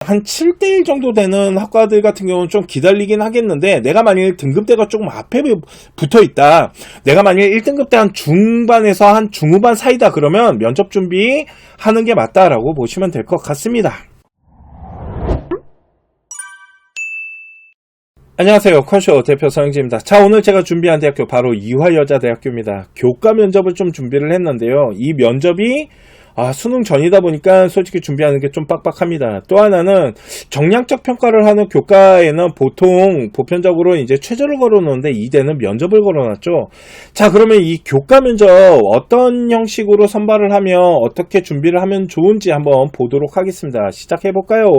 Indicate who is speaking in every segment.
Speaker 1: 한 7대1 정도 되는 학과들 같은 경우는 좀 기다리긴 하겠는데, 내가 만일 등급대가 조금 앞에 붙어 있다, 내가 만일 1등급대 한 중반에서 한 중후반 사이다, 그러면 면접 준비 하는 게 맞다라고 보시면 될 것 같습니다. 안녕하세요, 컨쇼 대표 서영지입니다. 자, 오늘 제가 준비한 대학교 바로 이화여자대학교입니다. 교과 면접을 좀 준비를 했는데요, 이 면접이 수능 전이다 보니까 솔직히 준비하는 게 좀 빡빡합니다. 또 하나는 정량적 평가를 하는 교과에는 보통 보편적으로 이제 최저를 걸어놓는데, 이대는 면접을 걸어놨죠. 자, 그러면 이 교과 면접 어떤 형식으로 선발을 하며 어떻게 준비를 하면 좋은지 한번 보도록 하겠습니다. 시작해볼까요?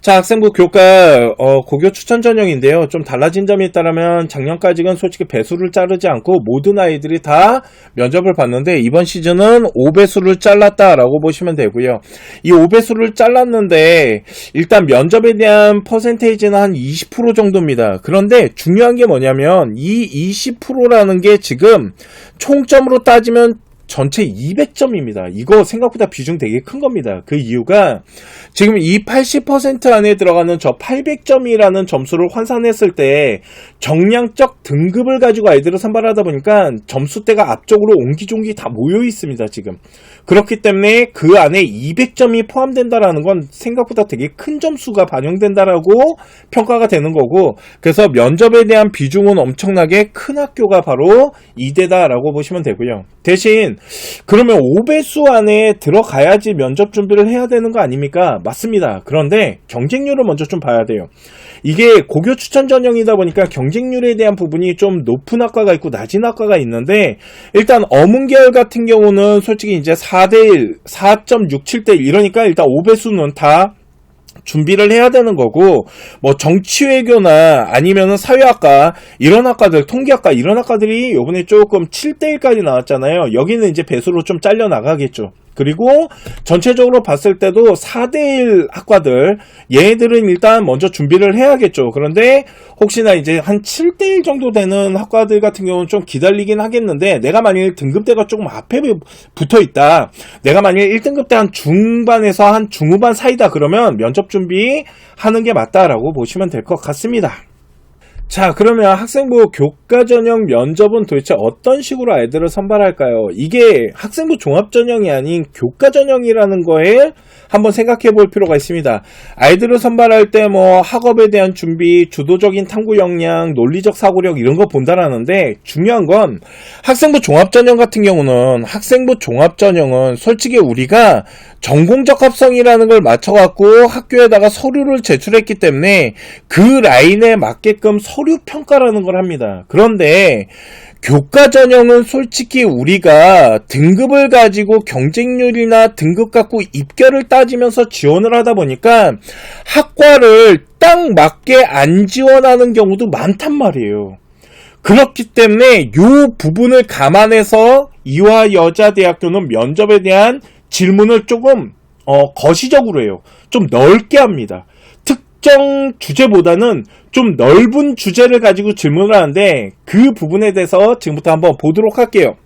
Speaker 1: 자, 학생부 교과 고교 추천 전형인데요. 좀 달라진 점이 있다면, 작년까지는 솔직히 배수를 자르지 않고 모든 아이들이 다 면접을 봤는데, 이번 시즌은 5배수를 잘랐다라고 보시면 되고요. 이 5배수를 잘랐는데 일단 면접에 대한 퍼센테이지는 한 20% 정도입니다. 그런데 중요한 게 뭐냐면, 이 20%라는 게 지금 총점으로 따지면 전체 200점입니다. 이거 생각보다 비중 되게 큰 겁니다. 그 이유가 지금 이 80% 안에 들어가는 저 800점이라는 점수를 환산했을 때 정량적 등급을 가지고 아이들을 선발하다 보니까 점수대가 앞쪽으로 옹기종기 다 모여 있습니다. 지금. 그렇기 때문에 그 안에 200점이 포함된다라는 건 생각보다 되게 큰 점수가 반영된다라고 평가가 되는 거고, 그래서 면접에 대한 비중은 엄청나게 큰 학교가 바로 이대다라고 보시면 되고요. 대신 그러면 5배수 안에 들어가야지 면접 준비를 해야 되는 거 아닙니까? 맞습니다. 그런데 경쟁률을 먼저 좀 봐야 돼요. 이게 고교 추천 전형이다 보니까 경쟁률에 대한 부분이 좀 높은 학과가 있고 낮은 학과가 있는데, 일단 어문계열 같은 경우는 솔직히 이제 4대1, 4.67대1 이러니까 일단 5배수는 다 준비를 해야 되는 거고, 뭐 정치외교나 아니면은 사회학과 이런 학과들, 통계학과 이런 학과들이 요번에 조금 7대1까지 나왔잖아요. 여기는 이제 배수로 좀 잘려 나가겠죠. 그리고 전체적으로 봤을 때도 4대1 학과들, 얘네들은 일단 먼저 준비를 해야겠죠. 그런데 혹시나 이제 한 7대1 정도 되는 학과들 같은 경우는 좀 기다리긴 하겠는데, 내가 만일 등급대가 조금 앞에 붙어 있다, 내가 만일 1등급대 한 중반에서 한 중후반 사이다, 그러면 면접 준비 하는 게 맞다라고 보시면 될 것 같습니다. 자, 그러면 학생부 교과 전형 면접은 도대체 어떤 식으로 아이들을 선발할까요? 이게 학생부 종합 전형이 아닌 교과 전형이라는 거에 한번 생각해 볼 필요가 있습니다. 아이들을 선발할 때 뭐 학업에 대한 준비, 주도적인 탐구 역량, 논리적 사고력 이런 거 본다라는데, 중요한 건 학생부 종합 전형 같은 경우는, 학생부 종합 전형은 솔직히 우리가 전공적 합성이라는 걸 맞춰갖고 학교에다가 서류를 제출했기 때문에 그 라인에 맞게끔 서류 평가라는 걸 합니다. 그런데 교과 전형은 솔직히 우리가 등급을 가지고 경쟁률이나 등급 갖고 입결을 따지면서 지원을 하다 보니까 학과를 딱 맞게 안 지원하는 경우도 많단 말이에요. 그렇기 때문에 이 부분을 감안해서 이화여자대학교는 면접에 대한 질문을 조금 거시적으로 해요. 좀 넓게 합니다. 특정 주제보다는 좀 넓은 주제를 가지고 질문을 하는데, 그 부분에 대해서 지금부터 한번 보도록 할게요.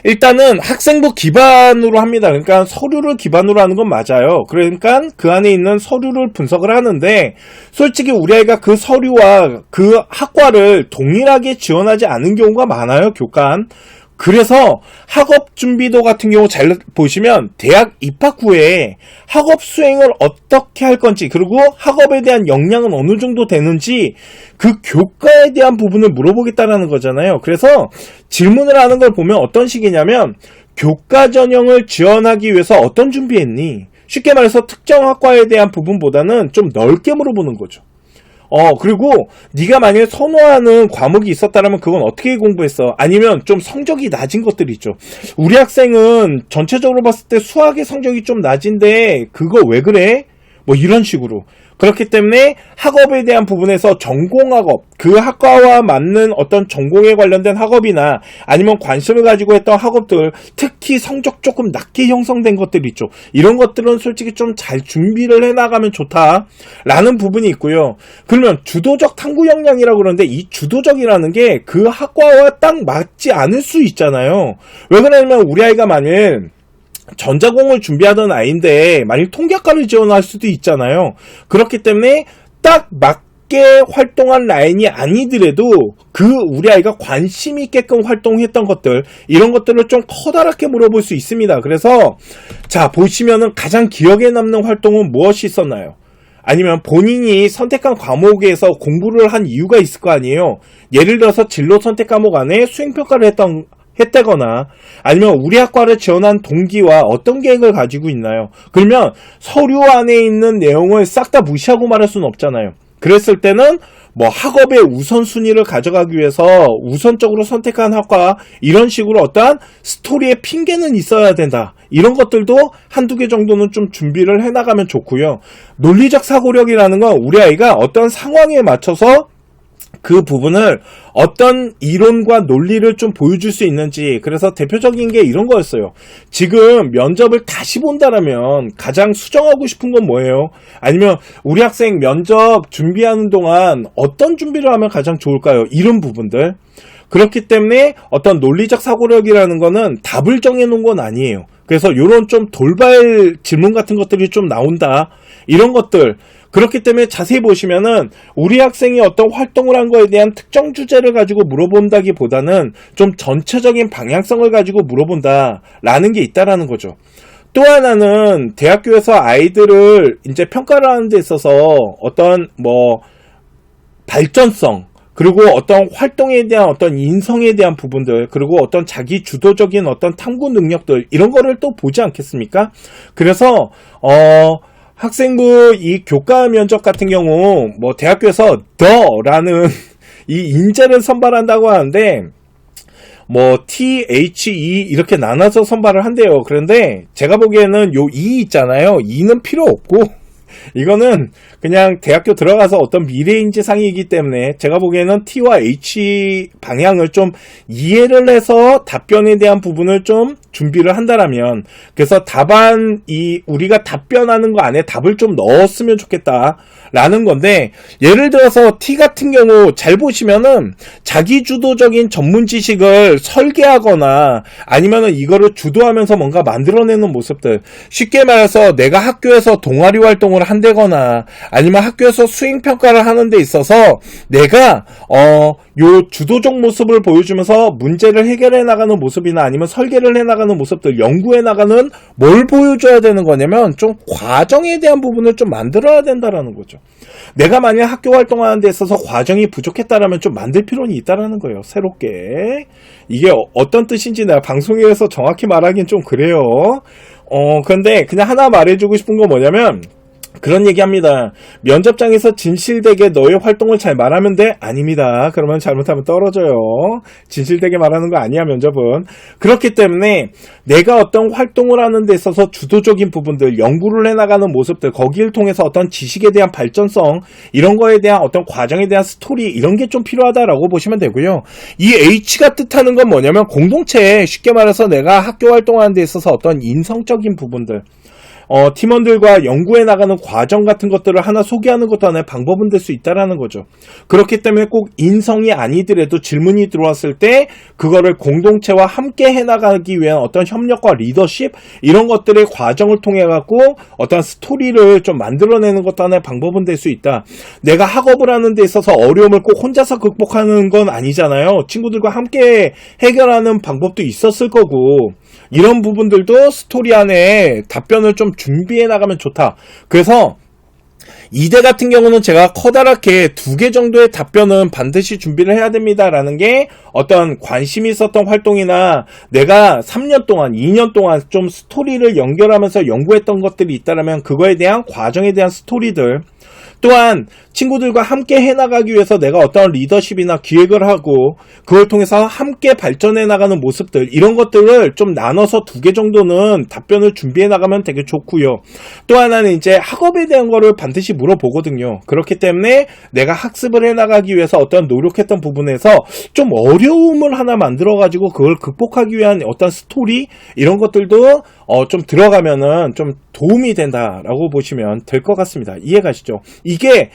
Speaker 1: 일단은 학생부 기반으로 합니다. 그러니까 서류를 기반으로 하는 건 맞아요. 그러니까 그 안에 있는 서류를 분석을 하는데, 솔직히 우리 아이가 그 서류와 그 학과를 동일하게 지원하지 않은 경우가 많아요, 교과는. 그래서 학업 준비도 같은 경우 잘 보시면 대학 입학 후에 학업 수행을 어떻게 할 건지, 그리고 학업에 대한 역량은 어느 정도 되는지 그 교과에 대한 부분을 물어보겠다는 거잖아요. 그래서 질문을 하는 걸 보면 어떤 식이냐면, 교과 전형을 지원하기 위해서 어떤 준비했니? 쉽게 말해서 특정 학과에 대한 부분보다는 좀 넓게 물어보는 거죠. 그리고 네가 만약에 선호하는 과목이 있었다면 그건 어떻게 공부했어? 아니면 좀 성적이 낮은 것들이 있죠. 우리 학생은 전체적으로 봤을 때 수학의 성적이 좀 낮은데 그거 왜 그래? 뭐 이런 식으로. 그렇기 때문에 학업에 대한 부분에서 전공학업, 그 학과와 맞는 어떤 전공에 관련된 학업이나 아니면 관심을 가지고 했던 학업들, 특히 성적 조금 낮게 형성된 것들이 있죠. 이런 것들은 솔직히 좀 잘 준비를 해나가면 좋다라는 부분이 있고요. 그러면 주도적 탐구 역량이라고 그러는데, 이 주도적이라는 게 그 학과와 딱 맞지 않을 수 있잖아요. 왜 그러냐면 우리 아이가 만일 전자공을 준비하던 아이인데 만약 통계학과를 지원할 수도 있잖아요. 그렇기 때문에 딱 맞게 활동한 라인이 아니더라도 우리 아이가 관심 있게끔 활동했던 것들, 이런 것들을 좀 커다랗게 물어볼 수 있습니다. 그래서 자, 보시면은 가장 기억에 남는 활동은 무엇이 있었나요? 아니면 본인이 선택한 과목에서 공부를 한 이유가 있을 거 아니에요. 예를 들어서 진로 선택 과목 안에 수행평가를 했다거나, 아니면 우리 학과를 지원한 동기와 어떤 계획을 가지고 있나요? 그러면 서류 안에 있는 내용을 싹 다 무시하고 말할 수는 없잖아요. 그랬을 때는 뭐 학업의 우선순위를 가져가기 위해서 우선적으로 선택한 학과, 이런 식으로 어떠한 스토리의 핑계는 있어야 된다. 이런 것들도 한두 개 정도는 좀 준비를 해나가면 좋고요. 논리적 사고력이라는 건 우리 아이가 어떤 상황에 맞춰서 그 부분을 어떤 이론과 논리를 좀 보여줄 수 있는지, 그래서 대표적인 게 이런 거였어요. 지금 면접을 다시 본다라면 가장 수정하고 싶은 건 뭐예요? 아니면 우리 학생 면접 준비하는 동안 어떤 준비를 하면 가장 좋을까요? 이런 부분들. 그렇기 때문에 어떤 논리적 사고력이라는 거는 답을 정해놓은 건 아니에요. 그래서 이런 좀 돌발 질문 같은 것들이 좀 나온다. 이런 것들. 그렇기 때문에 자세히 보시면은 우리 학생이 어떤 활동을 한 거에 대한 특정 주제를 가지고 물어본다기보다는 좀 전체적인 방향성을 가지고 물어본다라는 게 있다라는 거죠. 또 하나는 대학교에서 아이들을 이제 평가를 하는 데 있어서 어떤 뭐 발전성, 그리고 어떤 활동에 대한 어떤 인성에 대한 부분들, 그리고 어떤 자기 주도적인 어떤 탐구 능력들, 이런 거를 또 보지 않겠습니까? 그래서 학생부 이 교과 면접 같은 경우 뭐 대학교에서 더라는 이 인재를 선발한다고 하는데 뭐 THE 이렇게 나눠서 선발을 한대요. 그런데 제가 보기에는 요 E 있잖아요. E는 필요 없고 이거는 그냥 대학교 들어가서 어떤 미래인지상이기 때문에 제가 보기에는 T와 H 방향을 좀 이해를 해서 답변에 대한 부분을 좀 준비를 한다라면, 그래서 우리가 답변하는 거 안에 답을 좀 넣었으면 좋겠다 라는 건데, 예를 들어서 T 같은 경우 잘 보시면은 자기 주도적인 전문 지식을 설계하거나 아니면은 이거를 주도하면서 뭔가 만들어내는 모습들, 쉽게 말해서 내가 학교에서 동아리 활동을 한다거나 아니면 학교에서 수행평가를 하는 데 있어서 내가 요 주도적 모습을 보여주면서 문제를 해결해 나가는 모습이나 아니면 설계를 해 나가는 모습들, 연구해 나가는 뭘 보여줘야 되는 거냐면 좀 과정에 대한 부분을 좀 만들어야 된다라는 거죠. 내가 만약 학교 활동하는 데 있어서 과정이 부족했다라면 좀 만들 필요는 있다라는 거예요. 새롭게. 이게 어떤 뜻인지 내가 방송에서 정확히 말하긴 좀 그래요. 그런데 그냥 하나 말해주고 싶은 건 뭐냐면, 그런 얘기합니다. 면접장에서 진실되게 너의 활동을 잘 말하면 돼? 아닙니다. 그러면 잘못하면 떨어져요. 진실되게 말하는 거 아니야, 면접은. 그렇기 때문에 내가 어떤 활동을 하는 데 있어서 주도적인 부분들, 연구를 해나가는 모습들, 거기를 통해서 어떤 지식에 대한 발전성, 이런 거에 대한 어떤 과정에 대한 스토리, 이런 게 좀 필요하다라고 보시면 되고요. 이 H가 뜻하는 건 뭐냐면 공동체, 쉽게 말해서 내가 학교 활동하는 데 있어서 어떤 인성적인 부분들, 팀원들과 연구해 나가는 과정 같은 것들을 하나 소개하는 것도 하나의 방법은 될 수 있다라는 거죠. 그렇기 때문에 꼭 인성이 아니더라도 질문이 들어왔을 때 그거를 공동체와 함께 해나가기 위한 어떤 협력과 리더십, 이런 것들의 과정을 통해 갖고 어떤 스토리를 좀 만들어내는 것도 하나의 방법은 될 수 있다. 내가 학업을 하는 데 있어서 어려움을 꼭 혼자서 극복하는 건 아니잖아요. 친구들과 함께 해결하는 방법도 있었을 거고, 이런 부분들도 스토리 안에 답변을 좀 준비해 나가면 좋다. 그래서 이대 같은 경우는 제가 커다랗게 2개 정도의 답변은 반드시 준비를 해야 됩니다라는 게, 어떤 관심이 있었던 활동이나 내가 3년 동안, 2년 동안 좀 스토리를 연결하면서 연구했던 것들이 있다면 그거에 대한 과정에 대한 스토리들, 또한 친구들과 함께 해나가기 위해서 내가 어떤 리더십이나 기획을 하고 그걸 통해서 함께 발전해 나가는 모습들, 이런 것들을 좀 나눠서 2개 정도는 답변을 준비해 나가면 되게 좋고요. 또 하나는 이제 학업에 대한 거를 반드시 물어보거든요. 그렇기 때문에 내가 학습을 해 나가기 위해서 어떤 노력했던 부분에서 좀 어려움을 하나 만들어 가지고 그걸 극복하기 위한 어떤 스토리, 이런 것들도 좀 들어가면은 좀 도움이 된다라고 보시면 될 것 같습니다. 이해가시죠? 이게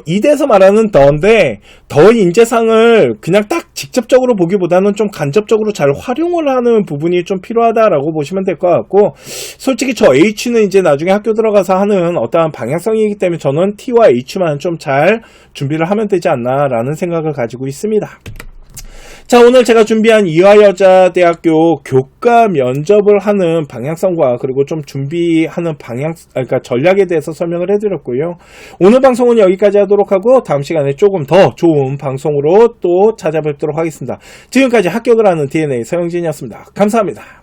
Speaker 1: 이대에서 말하는 더인데, 더 인재상을 그냥 딱 직접적으로 보기보다는 좀 간접적으로 잘 활용을 하는 부분이 좀 필요하다라고 보시면 될 것 같고, 솔직히 저 H는 이제 나중에 학교 들어가서 하는 어떠한 방향성이기 때문에 저는 T와 H만 좀 잘 준비를 하면 되지 않나라는 생각을 가지고 있습니다. 자, 오늘 제가 준비한 이화여자대학교 교과 면접을 하는 방향성과 그리고 좀 준비하는 그러니까 전략에 대해서 설명을 해드렸고요. 오늘 방송은 여기까지 하도록 하고 다음 시간에 조금 더 좋은 방송으로 또 찾아뵙도록 하겠습니다. 지금까지 합격을 하는 DNA 서영진이었습니다. 감사합니다.